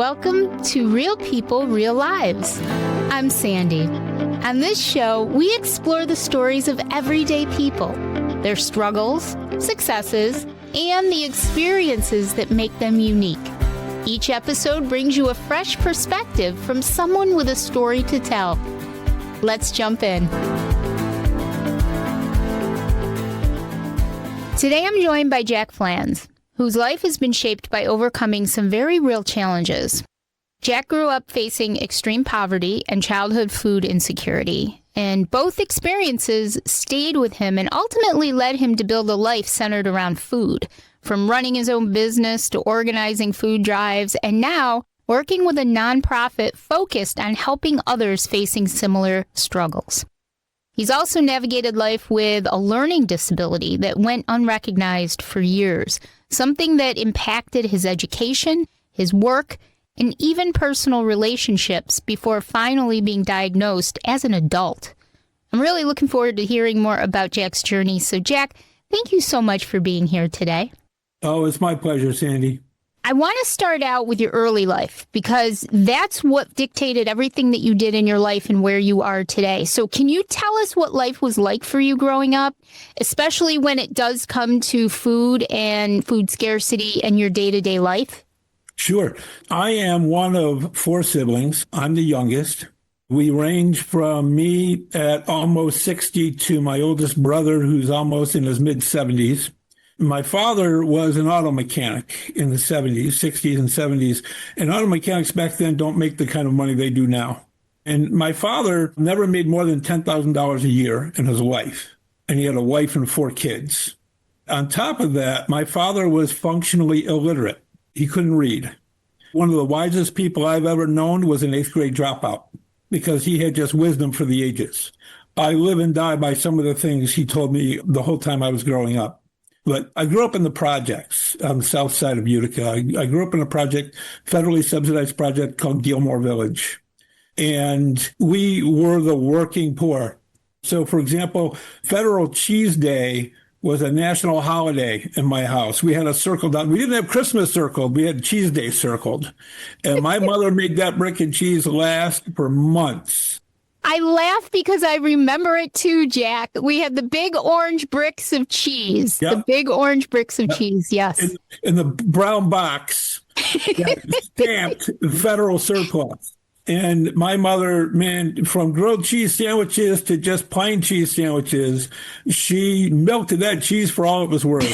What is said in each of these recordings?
welcome to Real People, Real Lives. I'm Sandy. On this show, we explore the stories of everyday people, their struggles, successes, and the experiences that make them unique. Each episode brings you a fresh perspective from someone with a story to tell. Let's jump in. Today I'm joined by Jack Pflanz, whose life has been shaped by overcoming some very real challenges. Jack grew up facing extreme poverty and childhood food insecurity, and both experiences stayed with him and ultimately led him to build a life centered around food, from running his own business to organizing food drives, and now working with a nonprofit focused on helping others facing similar struggles. He's also navigated life with a learning disability that went unrecognized for years, something that impacted his education, his work, and even personal relationships before finally being diagnosed as an adult. I'm really looking forward to hearing more about Jack's journey. So, Jack, thank you so much for being here today. Oh, it's my pleasure, Sandy. I want to start out with your early life because that's what dictated everything that you did in your life and where you are today. So can you tell us what life was like for you growing up, especially when it does come to food and food scarcity and your day-to-day life? Sure. I am one of four siblings. I'm the youngest. We range from me at almost 60 to my oldest brother, who's almost in his mid-70s. My father was an auto mechanic in the 70s, 60s and 70s, and auto mechanics back then don't make the kind of money they do now. And my father never made more than $10,000 a year in his life, and he had a wife and four kids. On top of that, my father was functionally illiterate. He couldn't read. One of the wisest people I've ever known was an eighth grade dropout because he had just wisdom for the ages. I live and die by some of the things he told me the whole time I was growing up. But I grew up in the projects on the south side of Utica. I grew up in a project, federally subsidized project called Gilmore Village. And we were the working poor. So, for example, Federal Cheese Day was a national holiday in my house. We had a circle down. We didn't have Christmas circled. We had Cheese Day circled. And my mother made that brick and cheese last for months. I laugh because I remember it too, Jack. We had the big orange bricks of cheese. Yep. The big orange bricks of cheese, yes. In the brown box, stamped federal surplus. And my mother, man, from grilled cheese sandwiches to just plain cheese sandwiches, she milked that cheese for all it was worth.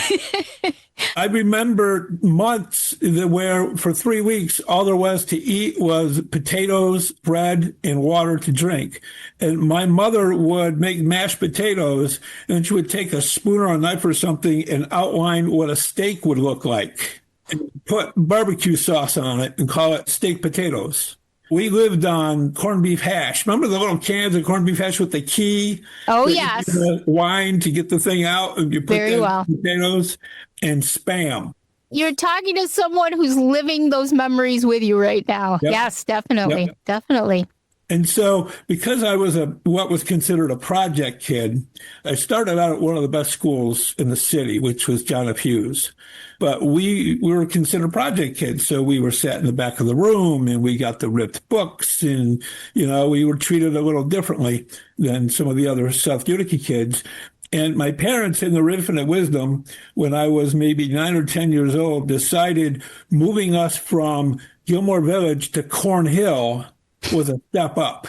I remember months where for 3 weeks, all there was to eat was potatoes, bread, and water to drink. And my mother would make mashed potatoes, and she would take a spoon or a knife or something and outline what a steak would look like and put barbecue sauce on it and call it steak potatoes. We lived on corned beef hash. Remember the little cans of corned beef hash with the key? Oh, yes. The wine to get the thing out, and you put Very well. Potatoes and Spam. You're talking to someone who's living those memories with you right now. Yep. Yes, definitely. Yep. Definitely. And so because I was what was considered a project kid, I started out at one of the best schools in the city, which was John F. Hughes. But we were considered project kids. So we were sat in the back of the room and we got the ripped books and, we were treated a little differently than some of the other South Utica kids. And my parents, in their infinite wisdom, when I was maybe 9 or 10 years old, decided moving us from Gilmore Village to Cornhill was a step up.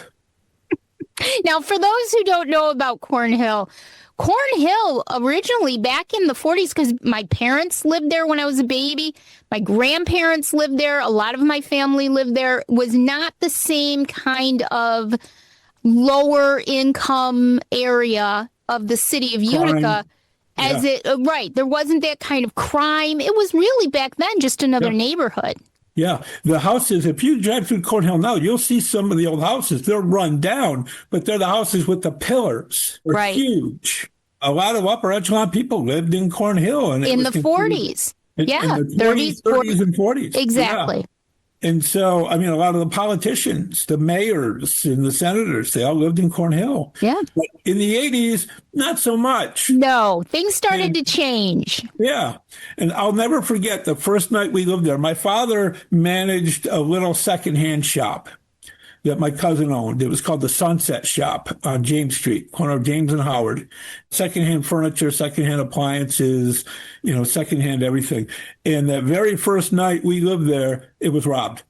Now, for those who don't know about Cornhill originally back in the 40s, because my parents lived there when I was a baby, my grandparents lived there, a lot of my family lived there, was not the same kind of lower income area of the city of Utica as right. There wasn't that kind of crime. It was really back then just another neighborhood. Yeah, the houses, if you drive through Cornhill now, you'll see some of the old houses. They're run down, but they're the houses with the pillars. They're huge. A lot of upper echelon people lived in Cornhill. And in the 40s. In the 30s and 40s. Exactly. And so, I mean, a lot of the politicians, the mayors and the senators, they all lived in Cornhill. Yeah. But in the 80s, not so much. No, things started And to change. yeah. And I'll never forget the first night we lived there. My father managed a little secondhand shop that my cousin owned. It was called the Sunset Shop on James Street, corner of James and Howard. Secondhand furniture, secondhand appliances, secondhand everything. And that very first night we lived there, it was robbed.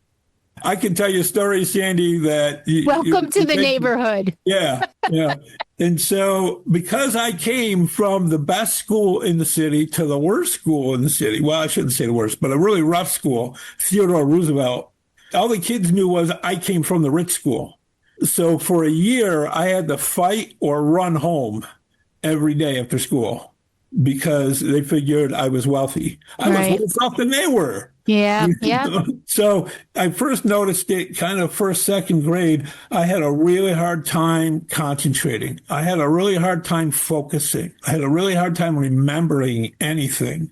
I can tell you a story, Sandy, that... Welcome to the neighborhood. Yeah, yeah. And so because I came from the best school in the city to the worst school in the city, well, I shouldn't say the worst, but a really rough school, Theodore Roosevelt, all the kids knew was I came from the rich school. So for a year, I had to fight or run home every day after school because they figured I was wealthy. I was worse off than they were. Yeah, yeah. So I first noticed it kind of first, second grade. I had a really hard time concentrating. I had a really hard time focusing. I had a really hard time remembering anything.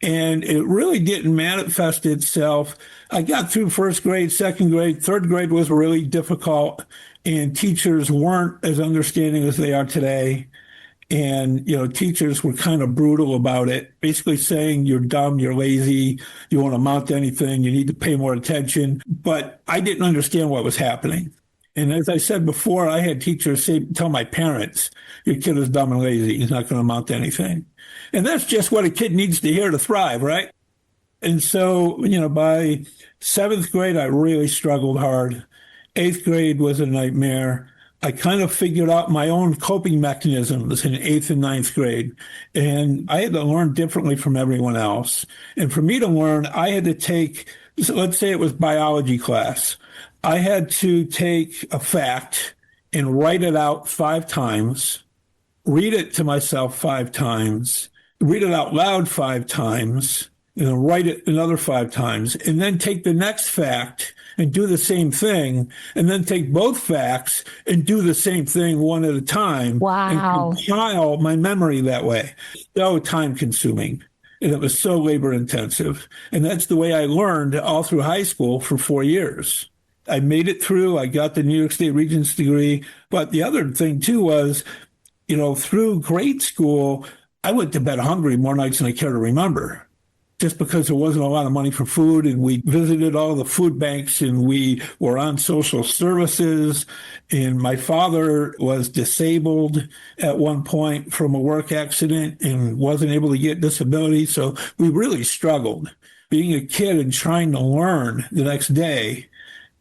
And it really didn't manifest itself. I got through first grade, second grade, third grade was really difficult, and teachers weren't as understanding as they are today. And, teachers were kind of brutal about it, basically saying you're dumb, you're lazy, you won't amount to anything, you need to pay more attention. But I didn't understand what was happening. And as I said before, I had teachers tell my parents, your kid is dumb and lazy, he's not going to amount to anything. And that's just what a kid needs to hear to thrive, right? And so, by seventh grade, I really struggled hard. Eighth grade was a nightmare. I kind of figured out my own coping mechanisms in eighth and ninth grade. And I had to learn differently from everyone else. And for me to learn, I had to take, let's say it was biology class. I had to take a fact and write it out 5 times, read it to myself 5 times, read it out loud 5 times, write it another 5 times, and then take the next fact and do the same thing, and then take both facts and do the same thing one at a time. Wow. And compile my memory that way. So time consuming. And it was so labor intensive. And that's the way I learned all through high school for 4 years. I made it through. I got the New York State Regents degree. But the other thing, too, was, through grade school, I went to bed hungry more nights than I care to remember, just because there wasn't a lot of money for food. And we visited all the food banks and we were on social services. And my father was disabled at one point from a work accident and wasn't able to get disability. So we really struggled being a kid and trying to learn the next day.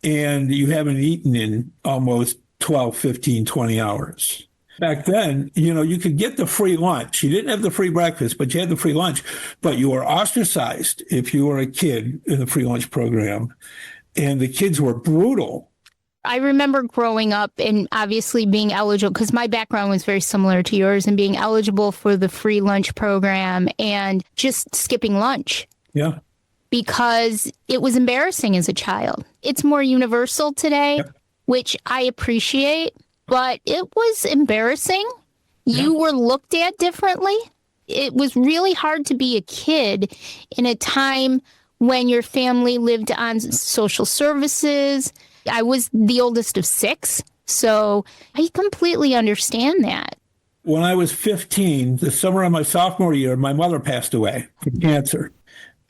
And you haven't eaten in almost 12, 15, 20 hours. Back then, you could get the free lunch. You didn't have the free breakfast, but you had the free lunch. But you were ostracized if you were a kid in the free lunch program. And the kids were brutal. I remember growing up and obviously being eligible, because my background was very similar to yours, and being eligible for the free lunch program and just skipping lunch. Yeah. Because it was embarrassing as a child. It's more universal today, which I appreciate. But it was embarrassing. You were looked at differently. It was really hard to be a kid in a time when your family lived on social services. I was the oldest of 6, so I completely understand that. When I was 15, the summer of my sophomore year, my mother passed away from cancer.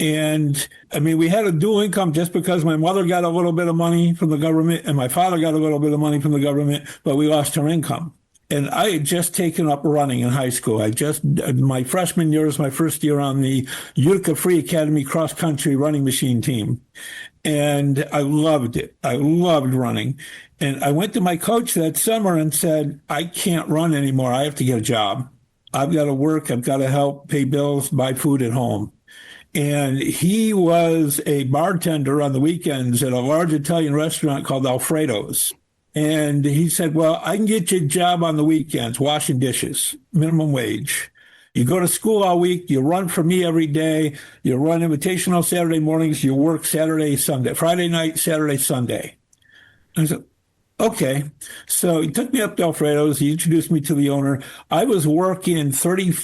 And we had a dual income just because my mother got a little bit of money from the government and my father got a little bit of money from the government, but we lost our income. And I had just taken up running in high school. My freshman year was my first year on the Utica Free Academy cross country running machine team. And I loved it. I loved running. And I went to my coach that summer and said, I can't run anymore. I have to get a job. I've got to work. I've got to help pay bills, buy food at home. And he was a bartender on the weekends at a large Italian restaurant called Alfredo's. And he said, well, I can get you a job on the weekends, washing dishes, minimum wage. You go to school all week, you run for me every day, you run invitational Saturday mornings, you work Saturday, Sunday, Friday night, Saturday, Sunday. And I said, okay. So he took me up to Alfredo's. He introduced me to the owner. I was working 30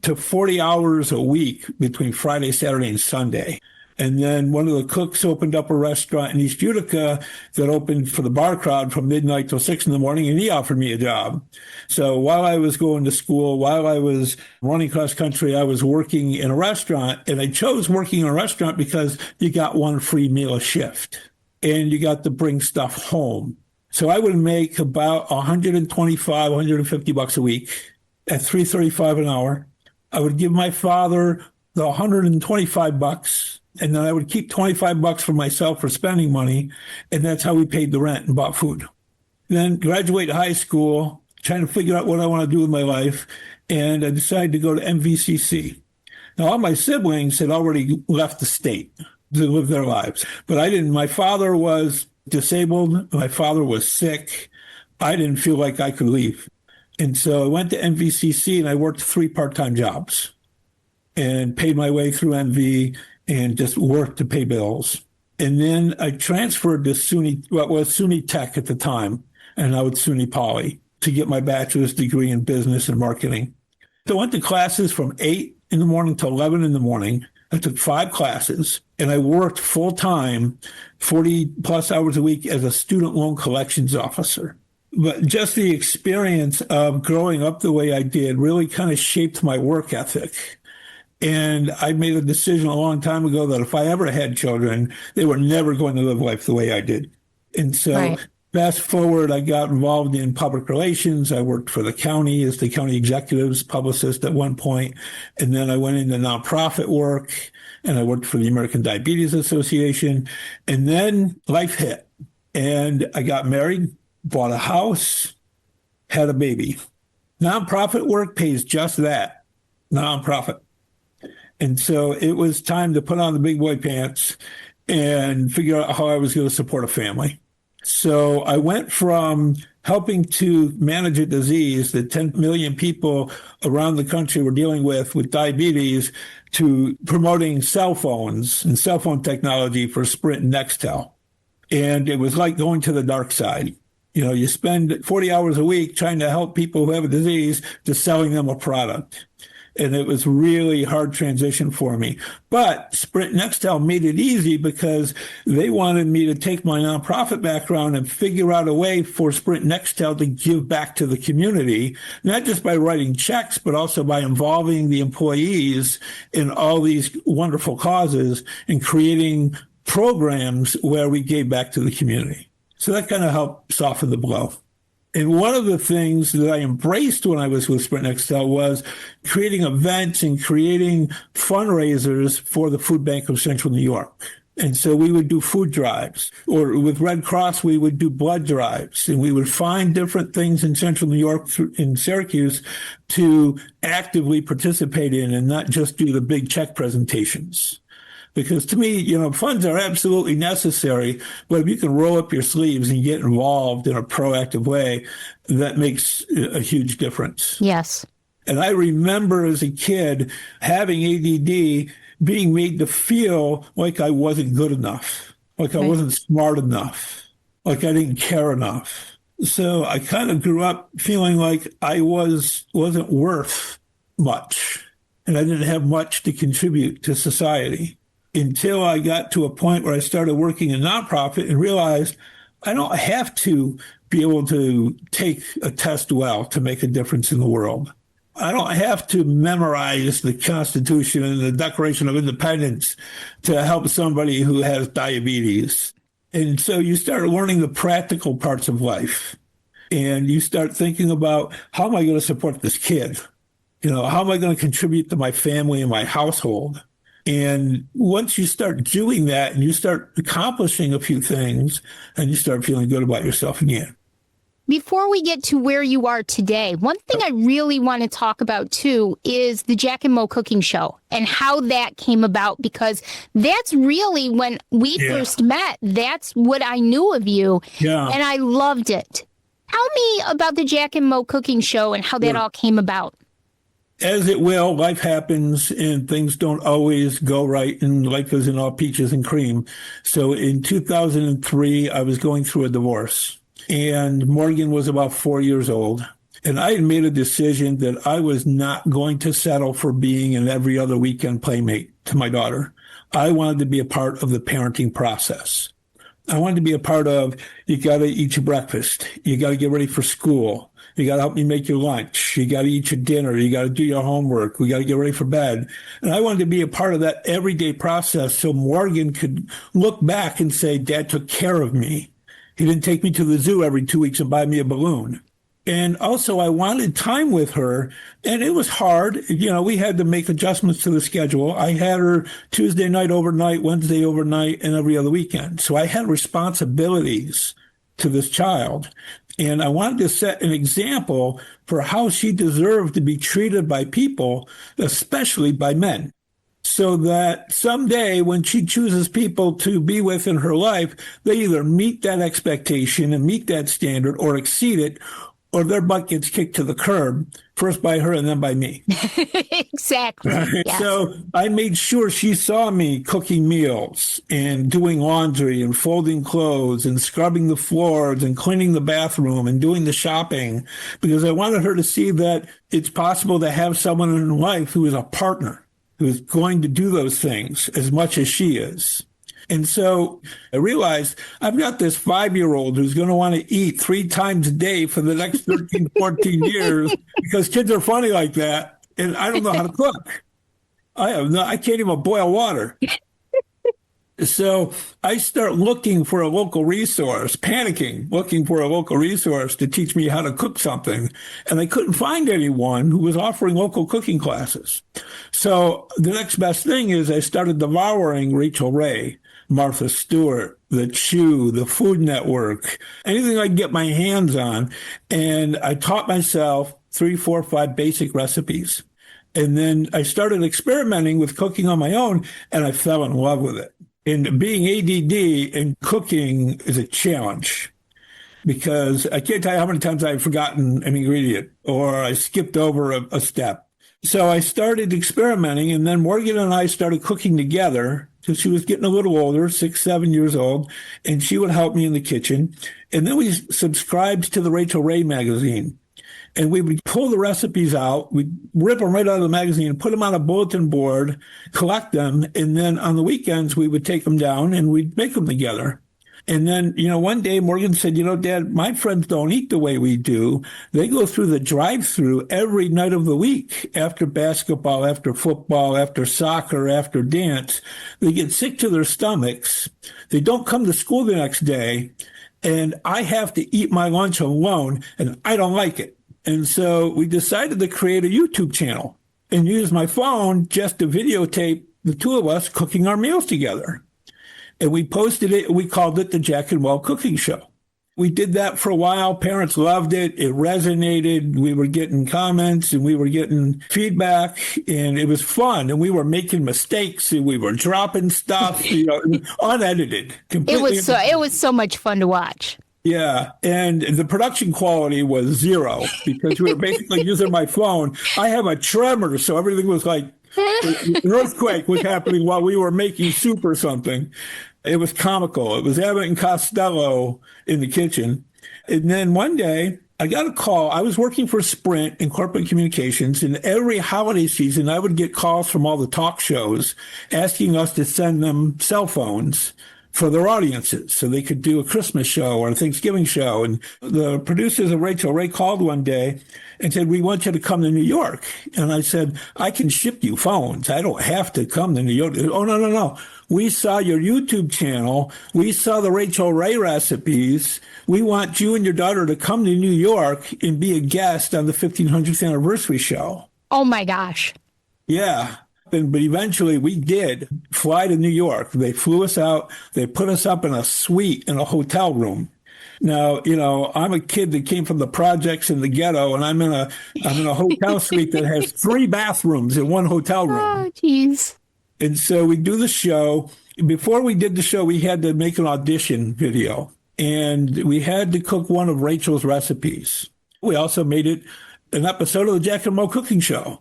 to 40 hours a week between Friday, Saturday, and Sunday. And then one of the cooks opened up a restaurant in East Utica that opened for the bar crowd from midnight till 6 a.m, and he offered me a job. So while I was going to school, while I was running cross country, I was working in a restaurant. And I chose working in a restaurant because you got one free meal a shift and you got to bring stuff home. So I would make about 125, 150 bucks a week at $3.35 an hour. I would give my father the 125 bucks, and then I would keep 25 bucks for myself for spending money, and that's how we paid the rent and bought food. Then graduate high school, trying to figure out what I want to do with my life, and I decided to go to MVCC. Now, all my siblings had already left the state to live their lives, but I didn't. My father was disabled. My father was sick. I didn't feel like I could leave. And so I went to MVCC and I worked 3 part-time jobs and paid my way through MV and just worked to pay bills. And then I transferred to SUNY, what was SUNY Tech at the time, and now it's SUNY Poly, to get my bachelor's degree in business and marketing. So I went to classes from 8 in the morning to 11 in the morning. I took 5 classes and I worked full time, 40 plus hours a week as a student loan collections officer. But just the experience of growing up the way I did really kind of shaped my work ethic. And I made a decision a long time ago that if I ever had children, they were never going to live life the way I did. And so fast forward, I got involved in public relations. I worked for the county as the county executive's publicist at one point. And then I went into nonprofit work and I worked for the American Diabetes Association. And then life hit and I got married, bought a house, had a baby. Nonprofit work pays just that, nonprofit. And so it was time to put on the big boy pants and figure out how I was going to support a family. So I went from helping to manage a disease that 10 million people around the country were dealing with diabetes, to promoting cell phones and cell phone technology for Sprint and Nextel. And it was like going to the dark side. You know, you spend 40 hours a week trying to help people who have a disease to selling them a product. And it was really hard transition for me. But Sprint Nextel made it easy because they wanted me to take my nonprofit background and figure out a way for Sprint Nextel to give back to the community, not just by writing checks, but also by involving the employees in all these wonderful causes and creating programs where we gave back to the community. So that kind of helped soften the blow. And one of the things that I embraced when I was with Sprint Nextel was creating events and creating fundraisers for the Food Bank of Central New York. And so we would do food drives, or with Red Cross, we would do blood drives, and we would find different things in Central New York, in Syracuse, to actively participate in and not just do the big check presentations. Because to me, you know, funds are absolutely necessary, but if you can roll up your sleeves and get involved in a proactive way, that makes a huge difference. Yes. And I remember as a kid having ADD, being made to feel like I wasn't good enough, like I wasn't smart enough, like I didn't care enough. So I kind of grew up feeling like I wasn't worth much, and I didn't have much to contribute to society. Until I got to a point where I started working in nonprofit and realized I don't have to be able to take a test well to make a difference in the world. I don't have to memorize the Constitution and the Declaration of Independence to help somebody who has diabetes. And so you start learning the practical parts of life. And you start thinking about, how am I going to support this kid? You know, how am I going to contribute to my family and my household? And once you start doing that and you start accomplishing a few things, and you start feeling good about yourself again. Before we get to where you are today, one thing I really want to talk about, too, is the Jack and Mo cooking show and how that came about, because that's really when we first met. That's what I knew of you, and I loved it. Tell me about the Jack and Mo cooking show and how that all came about. As it will, life happens and things don't always go right, and life isn't all peaches and cream. So in 2003, I was going through a divorce, and Morgan was about 4 years old. And I had made a decision that I was not going to settle for being an every other weekend playmate to my daughter. I wanted to be a part of the parenting process. I wanted to be a part of, you got to eat your breakfast. You got to get ready for school. You got to help me make your lunch. You got to eat your dinner. You got to do your homework. We got to get ready for bed. And I wanted to be a part of that everyday process so Morgan could look back and say, Dad took care of me. He didn't take me to the zoo every 2 weeks and buy me a balloon. And also, I wanted time with her, and it was hard. You know, we had to make adjustments to the schedule. I had her Tuesday night overnight, Wednesday overnight, and every other weekend. So I had responsibilities to this child. And I wanted to set an example for how she deserved to be treated by people, especially by men, so that someday when she chooses people to be with in her life, they either meet that expectation and meet that standard or exceed it, or their butt gets kicked to the curb, first by her and then by me. Exactly. Right? Yes. So I made sure she saw me cooking meals and doing laundry and folding clothes and scrubbing the floors and cleaning the bathroom and doing the shopping, because I wanted her to see that it's possible to have someone in life who is a partner, who is going to do those things as much as she is. And so I realized I've got this 5-year-old who's going to want to eat 3 times a day for the next 13, 14 years, because kids are funny like that. And I don't know how to cook. I can't even boil water. So I start looking for a local resource, panicking, looking for a local resource to teach me how to cook something. And I couldn't find anyone who was offering local cooking classes. So the next best thing is I started devouring Rachel Ray, Martha Stewart, The Chew, the Food Network, anything I could get my hands on. And I taught myself 3, 4, 5 basic recipes. And then I started experimenting with cooking on my own, and I fell in love with it. And being ADD and cooking is a challenge, because I can't tell you how many times I've forgotten an ingredient or I skipped over a step. So I started experimenting, and then Morgan and I started cooking together. So she was getting a little older, 6, 7 years old, and she would help me in the kitchen. And then we subscribed to the Rachel Ray magazine. And we would pull the recipes out, we'd rip them right out of the magazine, put them on a bulletin board, collect them, and then on the weekends we would take them down and we'd make them together. And then, one day Morgan said, Dad, my friends don't eat the way we do. They go through the drive-through every night of the week, after basketball, after football, after soccer, after dance. They get sick to their stomachs. They don't come to school the next day. And I have to eat my lunch alone, and I don't like it. And so we decided to create a YouTube channel and use my phone just to videotape the two of us cooking our meals together. And we posted it, and we called it the Jack and Well Cooking Show. We did that for a while. Parents loved it. It resonated. We were getting comments and we were getting feedback, and it was fun. And we were making mistakes and we were dropping stuff, unedited. It was so much fun to watch. Yeah, and the production quality was 0 because we were basically using my phone. I have a tremor, so everything was like an earthquake was happening while we were making soup or something. It was comical. It was Abbott and Costello in the kitchen. And then one day, I got a call. I was working for Sprint in corporate communications, and every holiday season, I would get calls from all the talk shows asking us to send them cell phones for their audiences so they could do a Christmas show or a Thanksgiving show. And the producers of Rachel Ray called one day and said, we want you to come to New York. And I said, I can ship you phones. I don't have to come to New York. Oh, no. We saw your YouTube channel. We saw the Rachel Ray recipes. We want you and your daughter to come to New York and be a guest on the 1500th anniversary show. Oh, my gosh. Yeah. But eventually we did fly to New York. They flew us out. They put us up in a suite in a hotel room. Now, I'm a kid that came from the projects in the ghetto, and I'm in a hotel suite that has 3 bathrooms in one hotel room. Oh, geez. And so we do the show. Before we did the show, we had to make an audition video, and we had to cook one of Rachel's recipes. We also made it an episode of the Jack and Mo Cooking Show,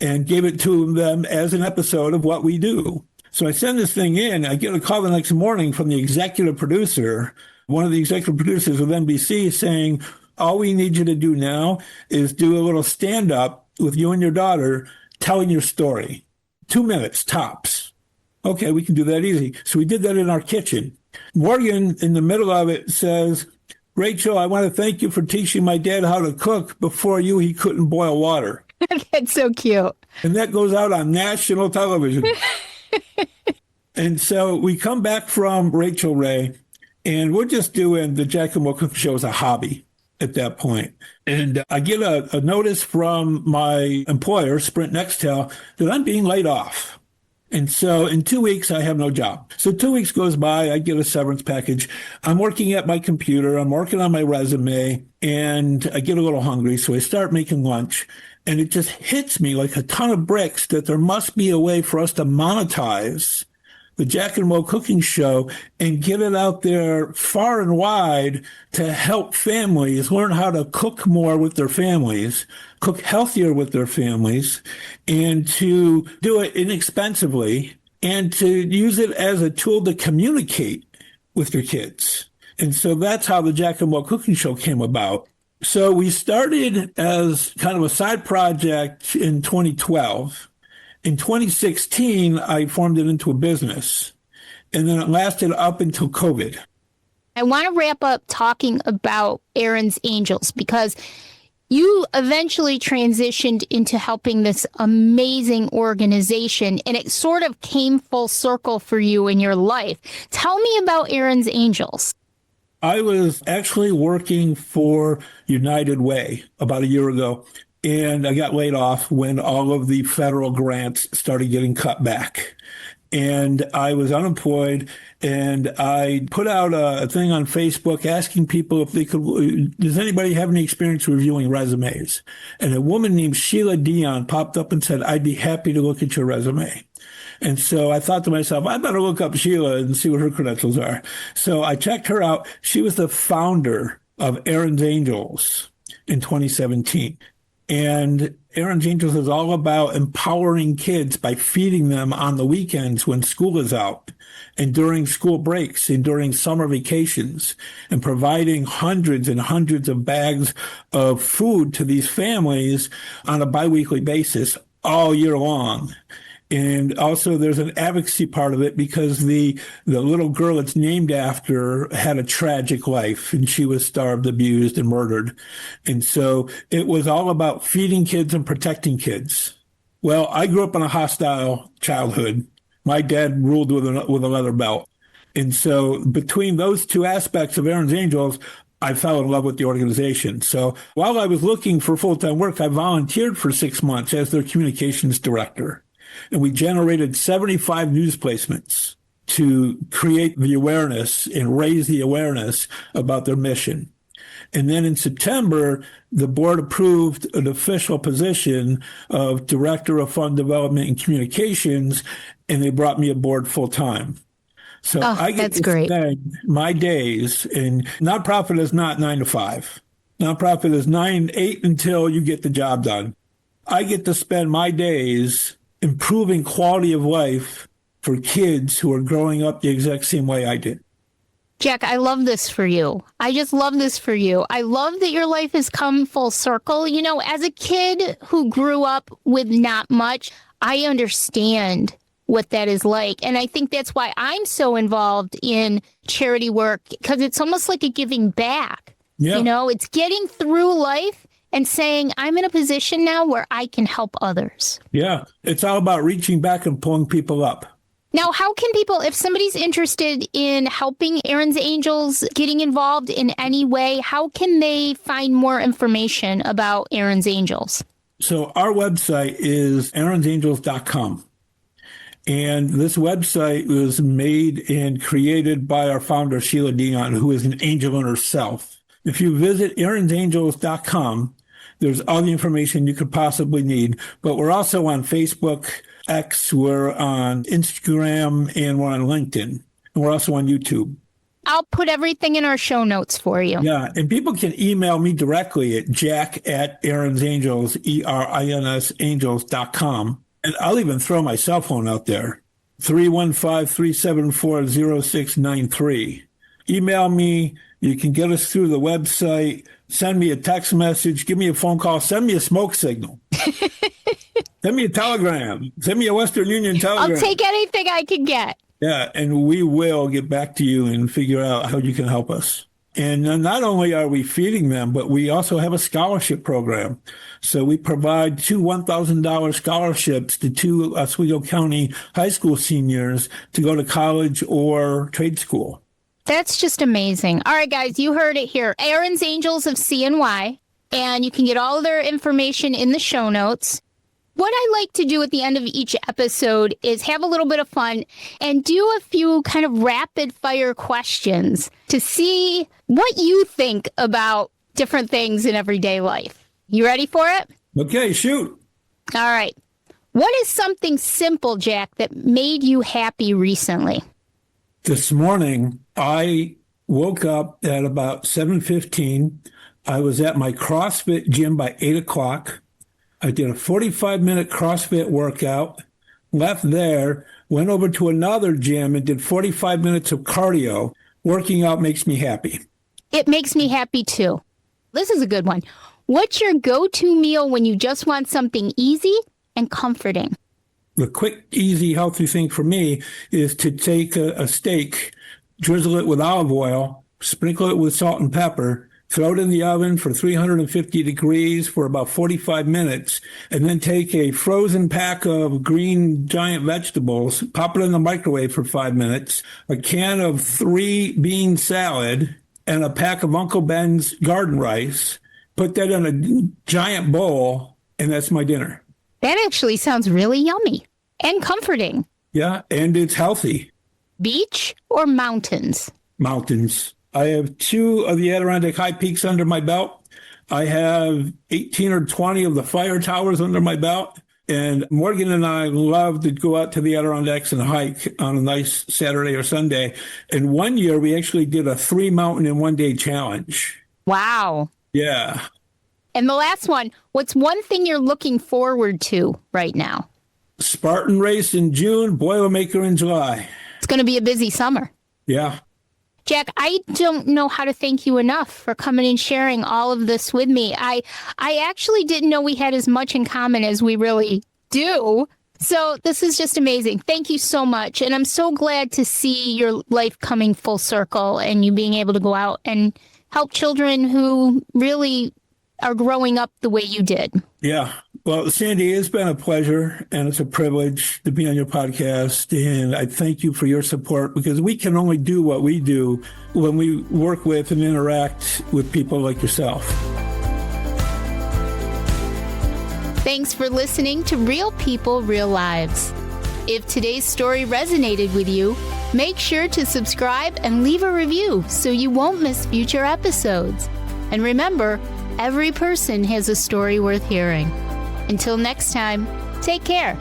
and gave it to them as an episode of what we do. So I send this thing in. I get a call the next morning from the executive producer, one of the executive producers of NBC, saying, all we need you to do now is do a little stand-up with you and your daughter telling your story. 2 minutes, tops. Okay, we can do that easy. So we did that in our kitchen. Morgan, in the middle of it, says, Rachel, I want to thank you for teaching my dad how to cook. Before you, he couldn't boil water. That's so cute. And that goes out on national television. And so we come back from Rachel Ray, and we're just doing the Jack and Will Cooking Show as a hobby at that point. And I get a notice from my employer, Sprint Nextel, that I'm being laid off. And so in 2 weeks, I have no job. So 2 weeks goes by, I get a severance package. I'm working at my computer. I'm working on my resume, and I get a little hungry. So I start making lunch, and it just hits me like a ton of bricks that there must be a way for us to monetize the Jack and Will Cooking Show and get it out there far and wide to help families learn how to cook more with their families, cook healthier with their families, and to do it inexpensively and to use it as a tool to communicate with your kids. And so that's how the Jack and Will Cooking Show came about. So we started as kind of a side project in 2012. In 2016, I formed it into a business, and then it lasted up until COVID. I want to wrap up talking about Erin's Angels because you eventually transitioned into helping this amazing organization, and it sort of came full circle for you in your life. Tell me about Erin's Angels. I was actually working for United Way about a year ago. And I got laid off when all of the federal grants started getting cut back. And I was unemployed, and I put out a thing on Facebook asking people if they could, does anybody have any experience reviewing resumes? And a woman named Sheila Dion popped up and said, I'd be happy to look at your resume. And so I thought to myself, I better look up Sheila and see what her credentials are. So I checked her out. She was the founder of Erin's Angels in 2017. And Erin's Angels is all about empowering kids by feeding them on the weekends when school is out and during school breaks and during summer vacations and providing hundreds and hundreds of bags of food to these families on a biweekly basis all year long. And also there's an advocacy part of it because the little girl it's named after had a tragic life, and she was starved, abused, and murdered. And so it was all about feeding kids and protecting kids. Well, I grew up in a hostile childhood. My dad ruled with a leather belt. And so between those two aspects of Erin's Angels, I fell in love with the organization. So while I was looking for full-time work, I volunteered for 6 months as their communications director. And we generated 75 news placements to create the awareness and raise the awareness about their mission. And then in September, the board approved an official position of Director of Fund Development and Communications, and they brought me aboard full time. So I get to spend my days, and nonprofit is not 9 to 5. Nonprofit is 8 until you get the job done. I get to spend my days improving quality of life for kids who are growing up the exact same way I did. Jack, I love this for you. I just love this for you. I love that your life has come full circle. You know, as a kid who grew up with not much, I understand what that is like. And I think that's why I'm so involved in charity work, because it's almost like a giving back. Yeah. You know, it's getting through life and saying, I'm in a position now where I can help others. Yeah, it's all about reaching back and pulling people up. Now, how can people, if somebody's interested in helping Erin's Angels, getting involved in any way, how can they find more information about Erin's Angels? So our website is erinsangels.com. And this website was made and created by our founder, Sheila Dion, who is an angel in herself. If you visit erinsangels.com, there's all the information you could possibly need. But we're also on Facebook, X, we're on Instagram, and we're on LinkedIn. And we're also on YouTube. I'll put everything in our show notes for you. Yeah, and people can email me directly at jack@erinsangels, ERINS angels.com. And I'll even throw my cell phone out there, 315-374-0693. Email me. You can get us through the website. Send me a text message. Give me a phone call. Send me a smoke signal. Send me a telegram. Send me a Western Union telegram. I'll take anything I can get. Yeah, and we will get back to you and figure out how you can help us. And not only are we feeding them, but we also have a scholarship program. So we provide two $1,000 scholarships to two Oswego County high school seniors to go to college or trade school. That's just amazing. All right, guys, you heard it here. Erin's Angels of CNY, and you can get all of their information in the show notes. What I like to do at the end of each episode is have a little bit of fun and do a few kind of rapid fire questions to see what you think about different things in everyday life. You ready for it? Okay, shoot. All right. What is something simple, Jack, that made you happy recently? This morning, I woke up at about 7:15. I was at my CrossFit gym by 8 o'clock. I did a 45-minute CrossFit workout, left there, went over to another gym and did 45 minutes of cardio. Working out makes me happy. It makes me happy, too. This is a good one. What's your go-to meal when you just want something easy and comforting? The quick, easy, healthy thing for me is to take a steak, drizzle it with olive oil, sprinkle it with salt and pepper, throw it in the oven for 350 degrees for about 45 minutes, and then take a frozen pack of green giant vegetables, pop it in the microwave for 5 minutes, a can of 3 bean salad, and a pack of Uncle Ben's garden rice, put that in a giant bowl, and that's my dinner. That actually sounds really yummy and comforting. Yeah, and it's healthy. Beach or mountains? Mountains. I have 2 of the Adirondack high peaks under my belt. I have 18 or 20 of the fire towers under my belt. And Morgan and I love to go out to the Adirondacks and hike on a nice Saturday or Sunday. And one year we actually did a 3 mountain in 1 day challenge. Wow. Yeah. And the last one, what's one thing you're looking forward to right now? Spartan race in June, Boilermaker in July. It's going to be a busy summer. Yeah. Jack, I don't know how to thank you enough for coming and sharing all of this with me. I actually didn't know we had as much in common as we really do. So this is just amazing. Thank you so much. And I'm so glad to see your life coming full circle and you being able to go out and help children who really are growing up the way you did. Yeah. Well, Sandy, it's been a pleasure and it's a privilege to be on your podcast. And I thank you for your support because we can only do what we do when we work with and interact with people like yourself. Thanks for listening to Real People, Real Lives. If today's story resonated with you, make sure to subscribe and leave a review so you won't miss future episodes. And remember, every person has a story worth hearing. Until next time, take care.